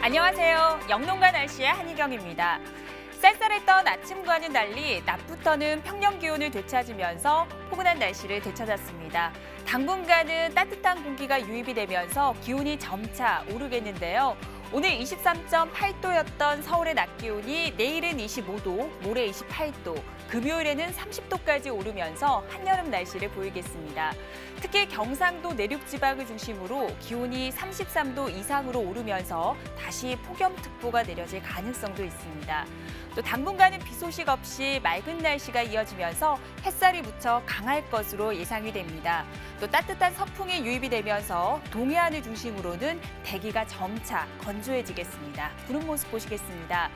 안녕하세요. 영농가 날씨의 한희경입니다. 쌀쌀했던 아침과는 달리 낮부터는 평년 기온을 되찾으면서 포근한 날씨를 되찾았습니다. 당분간은 따뜻한 공기가 유입이 되면서 기온이 점차 오르겠는데요. 오늘 23.8도였던 서울의 낮 기온이 내일은 25도, 모레 28도, 금요일에는 30도까지 오르면서 한여름 날씨를 보이겠습니다. 특히 경상도 내륙 지방을 중심으로 기온이 33도 이상으로 오르면서 다시 폭염특보가 내려질 가능성도 있습니다. 또 당분간은 비 소식 없이 맑은 날씨가 이어지면서 햇살이 무척 강할 것으로 예상이 됩니다. 또 따뜻한 서풍이 유입이 되면서 동해안을 중심으로는 대기가 점차 건조해지겠습니다. 구름 모습 보시겠습니다.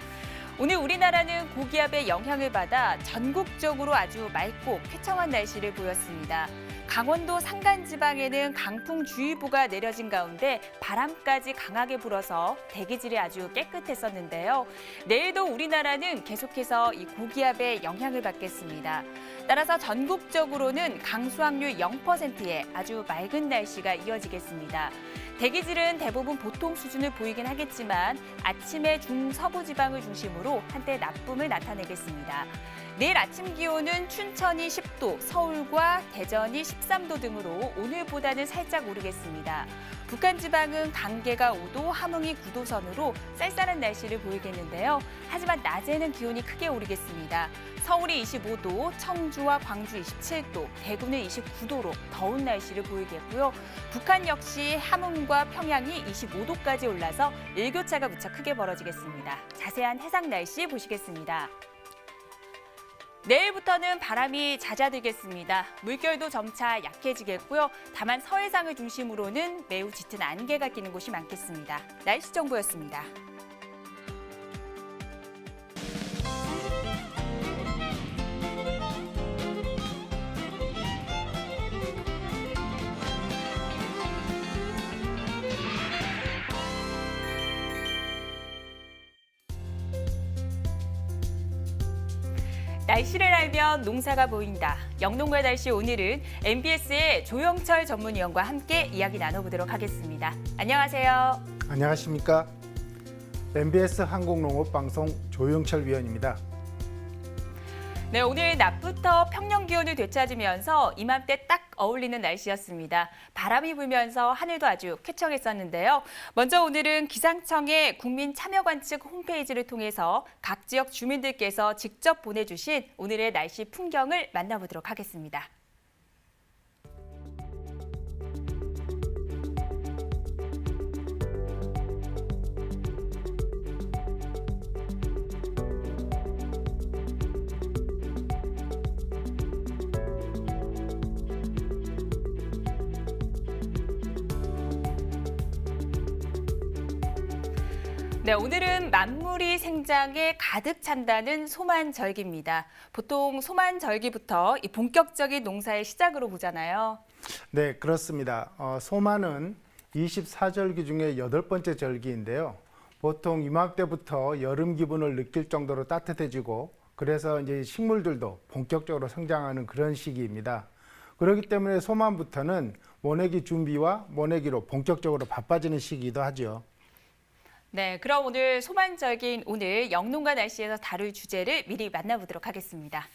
오늘 우리나라는 고기압의 영향을 받아 전국적으로 아주 맑고 쾌청한 날씨를 보였습니다. 강원도 산간지방에는 강풍주의보가 내려진 가운데 바람까지 강하게 불어서 대기질이 아주 깨끗했었는데요. 내일도 우리나라는 계속해서 이 고기압의 영향을 받겠습니다. 따라서 전국적으로는 강수확률 0%의 아주 맑은 날씨가 이어지겠습니다. 대기질은 대부분 보통 수준을 보이긴 하겠지만 아침에 중서부 지방을 중심으로 한때 나쁨을 나타내겠습니다. 내일 아침 기온은 춘천이 10도, 서울과 대전이 13도 등으로 오늘보다는 살짝 오르겠습니다. 북한 지방은 강계가 5도, 함흥이 9도 선으로 쌀쌀한 날씨를 보이겠는데요. 하지만 낮에는 기온이 크게 오르겠습니다. 서울이 25도, 청주와 광주 27도, 대구는 29도로 더운 날씨를 보이겠고요. 북한 역시 함흥과 평양이 25도까지 올라서 일교차가 무척 크게 벌어지겠습니다. 자세한 해상 날씨 보시겠습니다. 내일부터는 바람이 잦아들겠습니다. 물결도 점차 약해지겠고요. 다만 서해상을 중심으로는 매우 짙은 안개가 끼는 곳이 많겠습니다. 날씨 정보였습니다. 날씨를 알면 농사가 보인다. 영농가 날씨 오늘은 MBS의 조영철 전문위원과 함께 이야기 나눠보도록 하겠습니다. 안녕하세요. 안녕하십니까? MBS 한국농업방송 조영철 위원입니다. 네, 오늘 낮부터 평년 기온을 되찾으면서 이맘때 딱 어울리는 날씨였습니다. 바람이 불면서 하늘도 아주 쾌청했었는데요. 먼저 오늘은 기상청의 국민참여관 측 홈페이지를 통해서 각 지역 주민들께서 직접 보내주신 오늘의 날씨 풍경을 만나보도록 하겠습니다. 네, 오늘은 만물이 생장에 가득 찬다는 소만절기입니다. 보통 소만절기부터 이 본격적인 농사의 시작으로 보잖아요. 네, 그렇습니다. 소만은 24절기 중에 8번째 절기인데요. 보통 이맘때부터 여름 기분을 느낄 정도로 따뜻해지고 그래서 이제 식물들도 본격적으로 성장하는 그런 시기입니다. 그렇기 때문에 소만부터는 모내기 준비와 모내기로 본격적으로 바빠지는 시기이기도 하죠. 네, 그럼 오늘 소만절기인 오늘 영농가 날씨에서 다룰 주제를 미리 만나보도록 하겠습니다.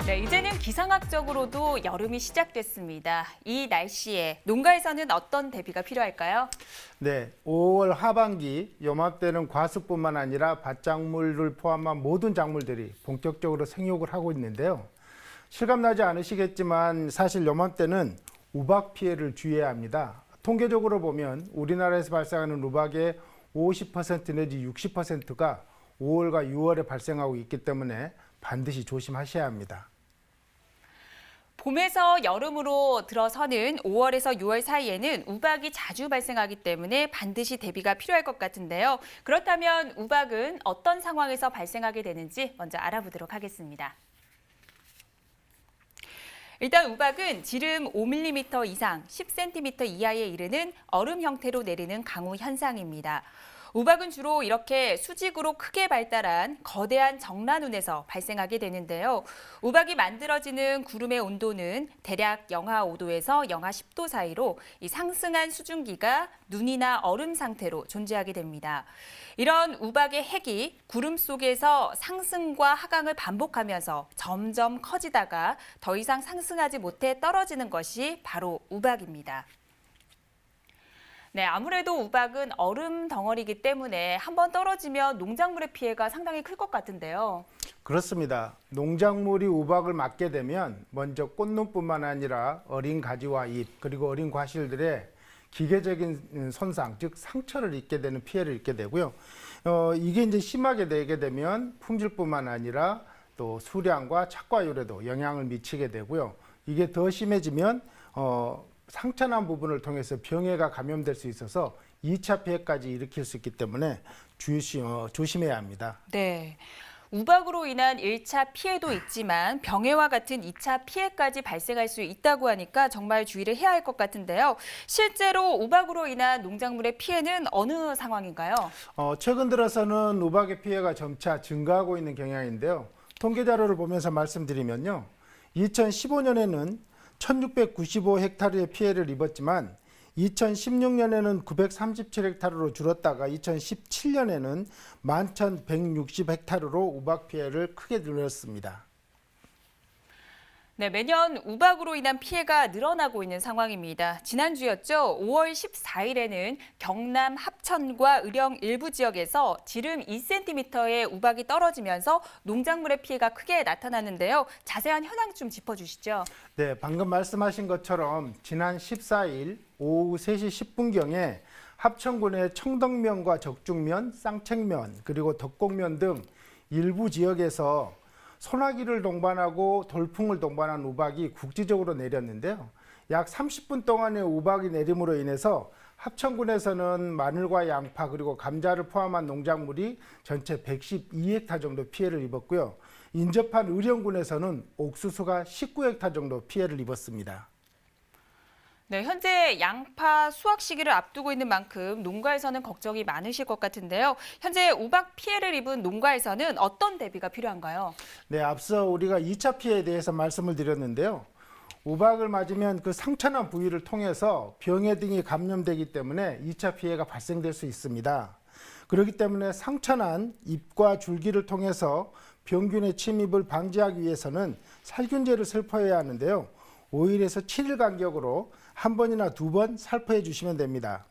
네, 이제는 기상학적으로도 여름이 시작됐습니다. 이 날씨에 농가에서는 어떤 대비가 필요할까요? 네, 5월 하반기 요맘때는 과수뿐만 아니라 밭작물을 포함한 모든 작물들이 본격적으로 생육을 하고 있는데요. 실감나지 않으시겠지만 사실 요맘때는 우박 피해를 주의해야 합니다. 통계적으로 보면 우리나라에서 발생하는 우박의 50% 내지 60%가 5월과 6월에 발생하고 있기 때문에 반드시 조심하셔야 합니다. 봄에서 여름으로 들어서는 5월에서 6월 사이에는 우박이 자주 발생하기 때문에 반드시 대비가 필요할 것 같은데요. 그렇다면 우박은 어떤 상황에서 발생하게 되는지 먼저 알아보도록 하겠습니다. 일단 우박은 지름 5mm 이상 10cm 이하에 이르는 얼음 형태로 내리는 강우 현상입니다. 우박은 주로 이렇게 수직으로 크게 발달한 거대한 정란운에서 발생하게 되는데요. 우박이 만들어지는 구름의 온도는 대략 영하 5도에서 영하 10도 사이로 이 상승한 수증기가 눈이나 얼음 상태로 존재하게 됩니다. 이런 우박의 핵이 구름 속에서 상승과 하강을 반복하면서 점점 커지다가 더 이상 상승하지 못해 떨어지는 것이 바로 우박입니다. 네, 아무래도 우박은 얼음 덩어리이기 때문에 한번 떨어지면 농작물의 피해가 상당히 클 것 같은데요. 그렇습니다. 농작물이 우박을 맞게 되면 먼저 꽃눈뿐만 아니라 어린 가지와 잎 그리고 어린 과실들의 기계적인 손상, 즉 상처를 입게 되는 피해를 입게 되고요. 이게 이제 심하게 되게 되면 품질뿐만 아니라 또 수량과 착과율에도 영향을 미치게 되고요. 이게 더 심해지면 상처난 부분을 통해서 병해가 감염될 수 있어서 2차 피해까지 일으킬 수 있기 때문에 조심해야 합니다. 네. 우박으로 인한 1차 피해도 있지만 병해와 같은 2차 피해까지 발생할 수 있다고 하니까 정말 주의를 해야 할 것 같은데요. 실제로 우박으로 인한 농작물의 피해는 어느 상황인가요? 최근 들어서는 우박의 피해가 점차 증가하고 있는 경향인데요. 통계 자료를 보면서 말씀드리면요. 2015년에는 1695헥타르의 피해를 입었지만 2016년에는 937헥타르로 줄었다가 2017년에는 11,160헥타르로 우박 피해를 크게 늘렸습니다. 네, 매년 우박으로 인한 피해가 늘어나고 있는 상황입니다. 지난주였죠. 5월 14일에는 경남 합천과 의령 일부 지역에서 지름 2cm의 우박이 떨어지면서 농작물의 피해가 크게 나타났는데요. 자세한 현황 좀 짚어주시죠. 네, 방금 말씀하신 것처럼 지난 14일 오후 3시 10분경에 합천군의 청덕면과 적중면, 쌍책면, 그리고 덕곡면 등 일부 지역에서 소나기를 동반하고 돌풍을 동반한 우박이 국지적으로 내렸는데요. 약 30분 동안의 우박이 내림으로 인해서 합천군에서는 마늘과 양파 그리고 감자를 포함한 농작물이 전체 112헥타 정도 피해를 입었고요. 인접한 의령군에서는 옥수수가 19헥타 정도 피해를 입었습니다. 네, 현재 양파 수확 시기를 앞두고 있는 만큼 농가에서는 걱정이 많으실 것 같은데요. 현재 우박 피해를 입은 농가에서는 어떤 대비가 필요한가요? 네, 앞서 우리가 2차 피해에 대해서 말씀을 드렸는데요. 우박을 맞으면 그 상처난 부위를 통해서 병해 등이 감염되기 때문에 2차 피해가 발생될 수 있습니다. 그렇기 때문에 상처난 잎과 줄기를 통해서 병균의 침입을 방지하기 위해서는 살균제를 살포해야 하는데요. 5일에서 7일 간격으로 한 번이나 두 번 살포해 주시면 됩니다.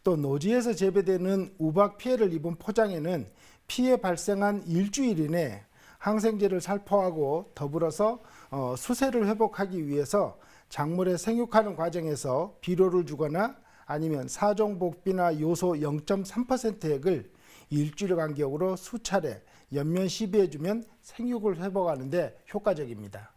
또 노지에서 재배되는 우박 피해를 입은 포장에는 피해 발생한 일주일 이내 항생제를 살포하고 더불어서 수세를 회복하기 위해서 작물에 생육하는 과정에서 비료를 주거나 아니면 사종복비나 요소 0.3% 핵을 일주일 간격으로 수차례 연면 시비해주면 생육을 회복하는 데 효과적입니다.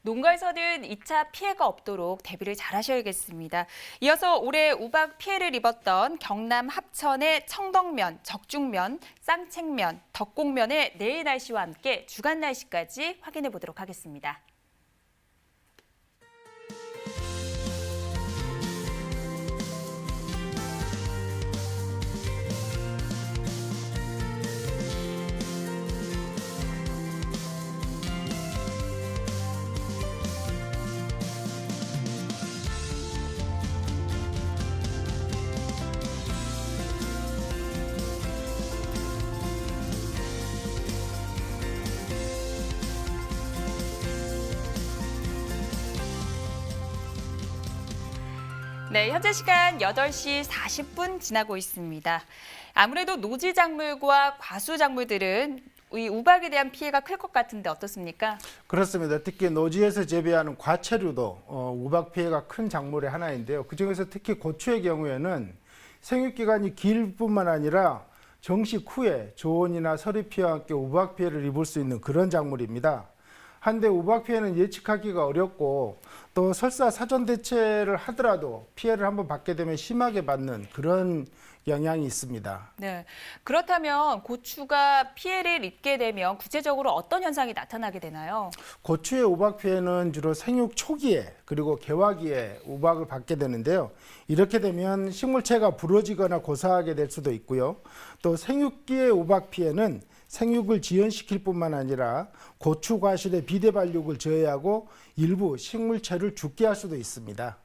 농가에서는 2차 피해가 없도록 대비를 잘 하셔야겠습니다. 이어서 올해 우박 피해를 입었던 경남 합천의 청덕면, 적중면, 쌍책면, 덕곡면의 내일 날씨와 함께 주간 날씨까지 확인해 보도록 하겠습니다. 네, 현재 시간 8시 40분 지나고 있습니다. 아무래도 노지 작물과 과수 작물들은 이 우박에 대한 피해가 클 것 같은데 어떻습니까? 그렇습니다. 특히 노지에서 재배하는 과채류도 우박 피해가 큰 작물의 하나인데요. 그중에서 특히 고추의 경우에는 생육기간이 길 뿐만 아니라 정식 후에 조온이나 서리 피해와 함께 우박 피해를 입을 수 있는 그런 작물입니다. 한데 우박 피해는 예측하기가 어렵고 또 설사 사전 대체를 하더라도 피해를 한번 받게 되면 심하게 받는 그런 영향이 있습니다. 네. 그렇다면 고추가 피해를 입게 되면 구체적으로 어떤 현상이 나타나게 되나요? 고추의 우박 피해는 주로 생육 초기에 그리고 개화기에 우박을 받게 되는데요. 이렇게 되면 식물체가 부러지거나 고사하게 될 수도 있고요. 또 생육기의 우박 피해는 생육을 지연시킬 뿐만 아니라 고추 과실의 비대 발육을 저해하고 일부 식물체를 죽게 할 수도 있습니다.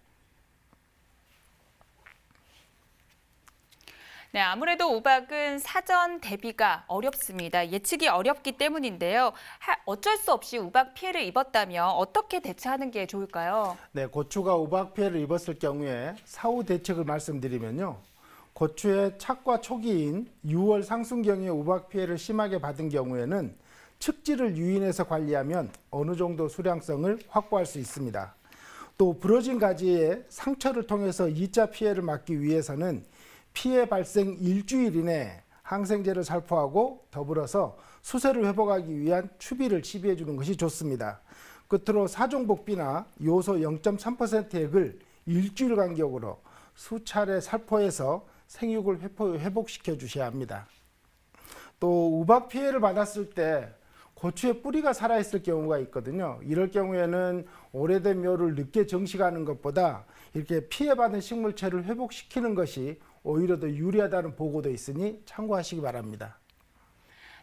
네, 아무래도 우박은 사전 대비가 어렵습니다. 예측이 어렵기 때문인데요. 어쩔 수 없이 우박 피해를 입었다면 어떻게 대처하는 게 좋을까요? 네, 고추가 우박 피해를 입었을 경우에 사후 대책을 말씀드리면요. 고추의 착과 초기인 6월 상순경에 우박 피해를 심하게 받은 경우에는 측지를 유인해서 관리하면 어느 정도 수량성을 확보할 수 있습니다. 또 부러진 가지에 상처를 통해서 2차 피해를 막기 위해서는 피해 발생 일주일 이내 항생제를 살포하고 더불어서 수세를 회복하기 위한 추비를 시비해 주는 것이 좋습니다. 끝으로 사종복비나 요소 0.3% 액을 일주일 간격으로 수차례 살포해서 생육을 회복시켜 주셔야 합니다. 또 우박 피해를 받았을 때 고추의 뿌리가 살아있을 경우가 있거든요. 이럴 경우에는 오래된 묘를 늦게 정식하는 것보다 이렇게 피해받은 식물체를 회복시키는 것이 오히려 더 유리하다는 보고도 있으니 참고하시기 바랍니다.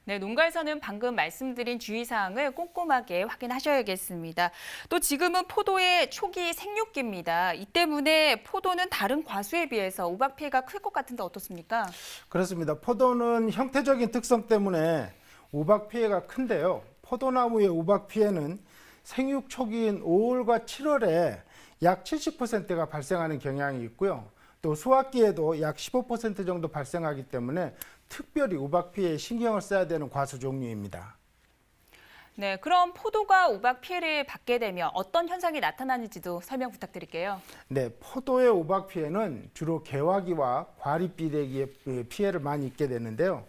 네, 농가에서는 방금 말씀드린 주의사항을 꼼꼼하게 확인하셔야겠습니다. 또 지금은 포도의 초기 생육기입니다. 이 때문에 포도는 다른 과수에 비해서 우박 피해가 클 것 같은데 어떻습니까? 그렇습니다. 포도는 형태적인 특성 때문에 우박 피해가 큰데요. 포도나무의 우박 피해는 생육 초기인 5월과 7월에 약 70%가 발생하는 경향이 있고요. 또 수확기에도 약 15% 정도 발생하기 때문에 특별히 우박 피해에 신경을 써야 되는 과수 종류입니다. 네, 그럼 포도가 우박 피해를 받게 되면 어떤 현상이 나타나는지도 설명 부탁드릴게요. 네, 포도의 우박 피해는 주로 개화기와 과립비대기의 피해를 많이 입게 되는데요.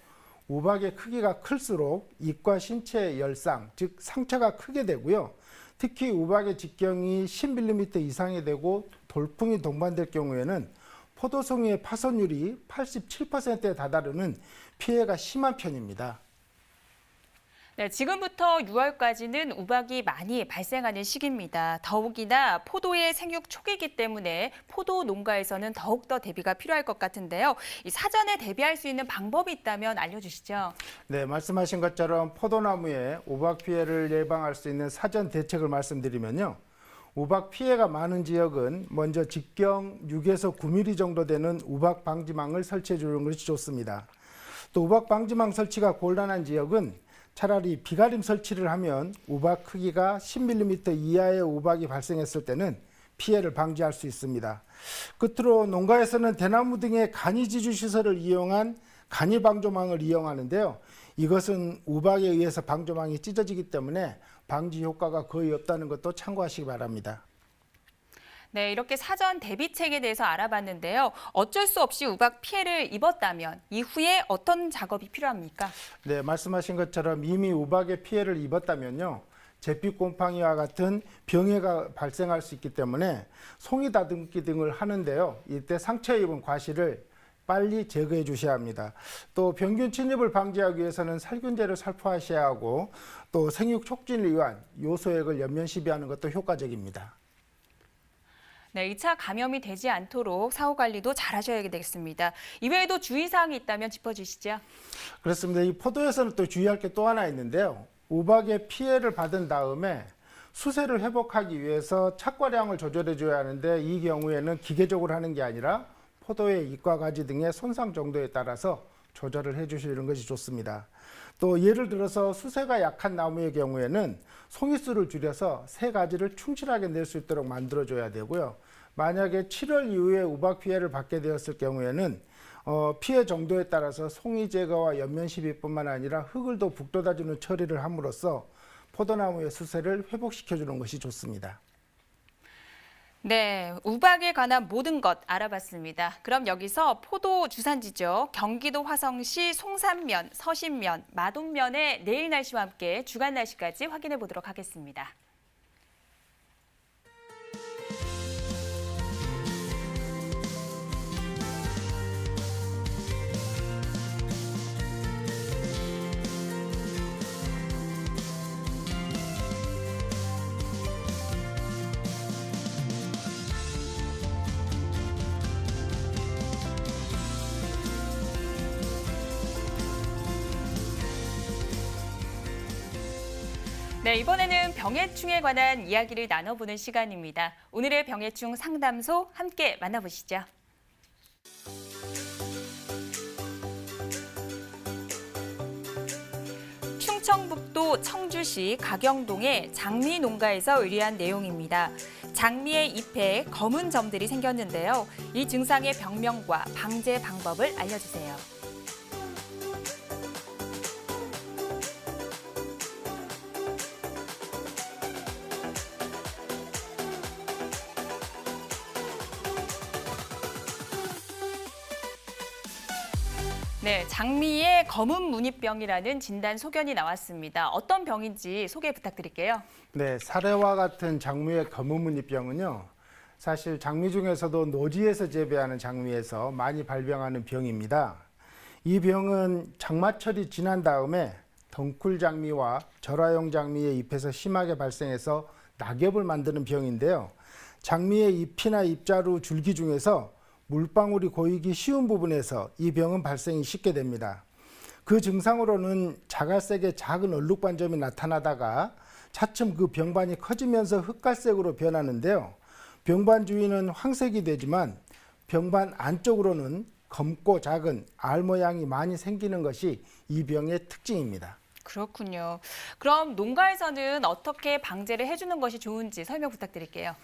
우박의 크기가 클수록 잎과 신체 열상, 즉 상처가 크게 되고요. 특히 우박의 직경이 10mm 이상이 되고 돌풍이 동반될 경우에는 포도송이의 파손율이 87%에 다다르는 피해가 심한 편입니다. 네, 지금부터 6월까지는 우박이 많이 발생하는 시기입니다. 더욱이나 포도의 생육 초기이기 때문에 포도 농가에서는 더욱더 대비가 필요할 것 같은데요. 이 사전에 대비할 수 있는 방법이 있다면 알려주시죠. 네, 말씀하신 것처럼 포도나무에 우박 피해를 예방할 수 있는 사전 대책을 말씀드리면요. 우박 피해가 많은 지역은 먼저 직경 6에서 9mm 정도 되는 우박 방지망을 설치해 주는 것이 좋습니다. 또 우박 방지망 설치가 곤란한 지역은 차라리 비가림 설치를 하면 우박 크기가 10mm 이하의 우박이 발생했을 때는 피해를 방지할 수 있습니다. 끝으로 농가에서는 대나무 등의 간이지주 시설을 이용한 간이방조망을 이용하는데요. 이것은 우박에 의해서 방조망이 찢어지기 때문에 방지 효과가 거의 없다는 것도 참고하시기 바랍니다. 네, 이렇게 사전 대비책에 대해서 알아봤는데요. 어쩔 수 없이 우박 피해를 입었다면 이후에 어떤 작업이 필요합니까? 네, 말씀하신 것처럼 이미 우박의 피해를 입었다면요. 잿빛 곰팡이와 같은 병해가 발생할 수 있기 때문에 송이 다듬기 등을 하는데요. 이때 상처에 입은 과실을 빨리 제거해 주셔야 합니다. 또 병균 침입을 방지하기 위해서는 살균제를 살포하셔야 하고 또 생육 촉진을 위한 요소액을 연면 시비하는 것도 효과적입니다. 네, 2차 감염이 되지 않도록 사후 관리도 잘 하셔야 되겠습니다. 이외에도 주의사항이 있다면 짚어주시죠. 그렇습니다. 이 포도에서는 또 주의할 게 또 하나 있는데요. 우박의 피해를 받은 다음에 수세를 회복하기 위해서 착과량을 조절해 줘야 하는데 이 경우에는 기계적으로 하는 게 아니라 포도의 잎과 가지 등의 손상 정도에 따라서 조절을 해주시는 것이 좋습니다. 또 예를 들어서 수세가 약한 나무의 경우에는 송이수를 줄여서 새 가지를 충실하게 낼 수 있도록 만들어줘야 되고요. 만약에 7월 이후에 우박 피해를 받게 되었을 경우에는 피해 정도에 따라서 송이 제거와 연면 시비뿐만 아니라 흙을 더 북돋아주는 처리를 함으로써 포도나무의 수세를 회복시켜주는 것이 좋습니다. 네, 우박에 관한 모든 것 알아봤습니다. 그럼 여기서 포도 주산지죠. 경기도 화성시 송산면, 서신면, 마돈면의 내일 날씨와 함께 주간 날씨까지 확인해 보도록 하겠습니다. 네, 이번에는 병해충에 관한 이야기를 나눠보는 시간입니다. 오늘의 병해충 상담소 함께 만나보시죠. 충청북도 청주시 가경동의 장미 농가에서 의뢰한 내용입니다. 장미의 잎에 검은 점들이 생겼는데요. 이 증상의 병명과 방제 방법을 알려주세요. 네, 장미의 검은 무늬병이라는 진단 소견이 나왔습니다. 어떤 병인지 소개 부탁드릴게요. 네, 사례와 같은 장미의 검은무늬병은요. 사실 장미 중에서도 노지에서 재배하는 장미에서 많이 발병하는 병입니다. 이 병은 장마철이 지난 다음에 덩쿨 장미와 절화용 장미의 잎에서 심하게 발생해서 낙엽을 만드는 병인데요. 장미의 잎이나 잎자루 줄기 중에서 물방울이 고이기 쉬운 부분에서 이 병은 발생이 쉽게 됩니다. 그 증상으로는 자갈색의 작은 얼룩반점이 나타나다가 차츰 그 병반이 커지면서 흑갈색으로 변하는데요. 병반 주위는 황색이 되지만 병반 안쪽으로는 검고 작은 알 모양이 많이 생기는 것이 이 병의 특징입니다. 그렇군요. 그럼 농가에서는 어떻게 방제를 해주는 것이 좋은지 설명 부탁드릴게요.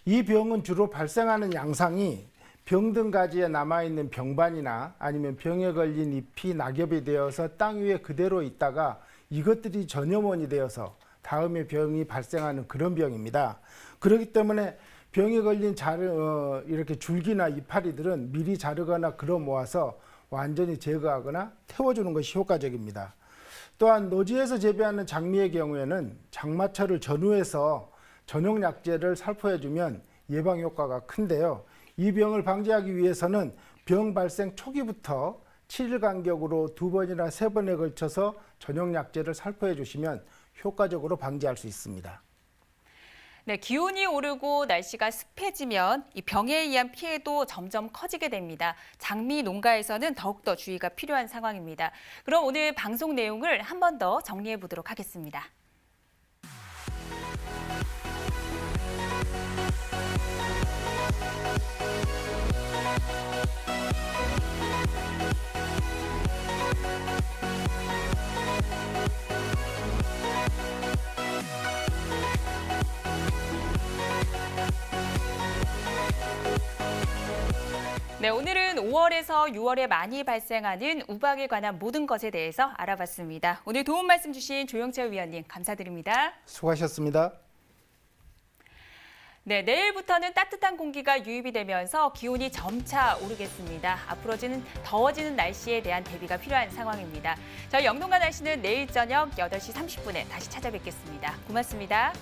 이 병은 주로 발생하는 양상이 병든 가지에 남아있는 병반이나 아니면 병에 걸린 잎이 낙엽이 되어서 땅 위에 그대로 있다가 이것들이 전염원이 되어서 다음에 병이 발생하는 그런 병입니다. 그렇기 때문에 병에 걸린 이렇게 줄기나 이파리들은 미리 자르거나 걸어 모아서 완전히 제거하거나 태워주는 것이 효과적입니다. 또한 노지에서 재배하는 장미의 경우에는 장마철을 전후해서 전용 약제를 살포해주면 예방 효과가 큰데요. 이 병을 방지하기 위해서는 병 발생 초기부터 7일 간격으로 2번이나 3번에 걸쳐서 전용 약제를 살포해 주시면 효과적으로 방지할 수 있습니다. 네, 기온이 오르고 날씨가 습해지면 이 병에 의한 피해도 점점 커지게 됩니다. 장미 농가에서는 더욱더 주의가 필요한 상황입니다. 그럼 오늘 방송 내용을 한 번 더 정리해 보도록 하겠습니다. 네, 오늘은 5월에서 6월에 많이 발생하는 우박에 관한 모든 것에 대해서 알아봤습니다. 오늘 도움 말씀 주신 조영철 위원님 감사드립니다. 수고하셨습니다. 네, 내일부터는 따뜻한 공기가 유입이 되면서 기온이 점차 오르겠습니다. 앞으로는 더워지는 날씨에 대한 대비가 필요한 상황입니다. 저희 영동과 날씨는 내일 저녁 8시 30분에 다시 찾아뵙겠습니다. 고맙습니다.